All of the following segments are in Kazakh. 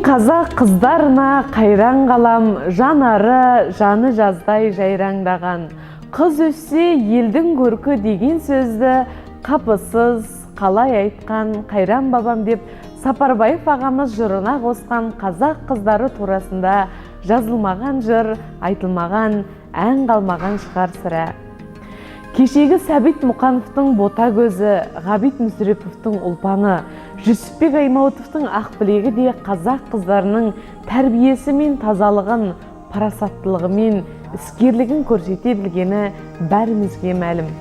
қазақ қыздарына қайран қалам, жанары жаны жаздай жайраңдаған. Қыз өссе елдің көркі деген сөзді қапысыз қалай айтқан қайран бабам деп Сапарбаев ағамыз жырына қосқан қазақ қыздары турасында жазылмаған жыр, айтылмаған ән қалмаған шығар сірә. Кешегі Сәбит Мұқановтың бота көзі, Ғабит Мүсіреповтің ұлпаны, Жүсіпбек Аймауытовтың ақ білегі де қазақ қыздарының тәрбиесі мен тазалығын, парасаттылығы мен іскерлігін көрсете білгені бәрімізге мәлім.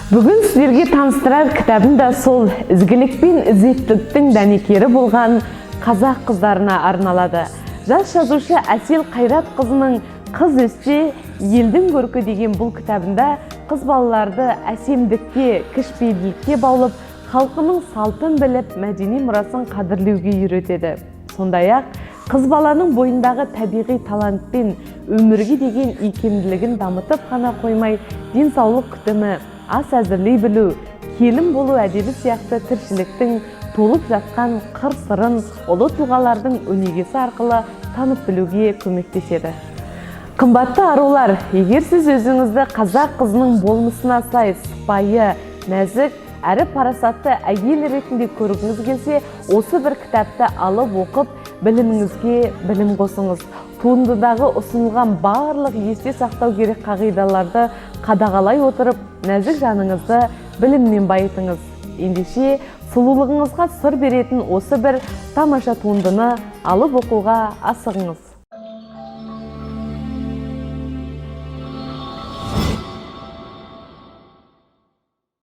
Бүгін сіздерге таныстырар кітабым да сол ізгілік пен ізеттіліктің дәнекері болған қазақ қыздарына арналады. Жас жазушы Әсел Қайратқызының «Қыз өссе елдің көркі» деген бұл кітабында қыз балаларды әсемдікке, кішіпейілділікке баулып, халқының салтын біліп, мәдени мұрасын қадірлеуге үйретеді. Сондай-ақ, қыз баланың бойындағы табиғи талантпен өмірге деген икемділігін дамытып қана қоймай, денсаулық күтімі, ас әзірлей білу, келін болу әдебі сияқты тіршіліктің толып жатқан қыр-сырын ұлы тұлғалардың өнегесі арқылы танып білуге көмектеседі. Қымбатты арулар, егер сіз өзіңізді қазақ қызының болмысына сай, сыпайы, нәзік, әрі парасатты әйел ретінде көргіңіз келсе, осы бір кітапты алып оқып, біліміңізге білім қосыңыз. Туындыдағы ұсынылған барлық есте сақтау керек қағидаларды қадағалай отырып, нәзік жаныңызды біліммен байытыңыз. Ендеше, сұлулығыңызға сыр беретін осы бір тамаша туындыны алып оқуға асығыңыз.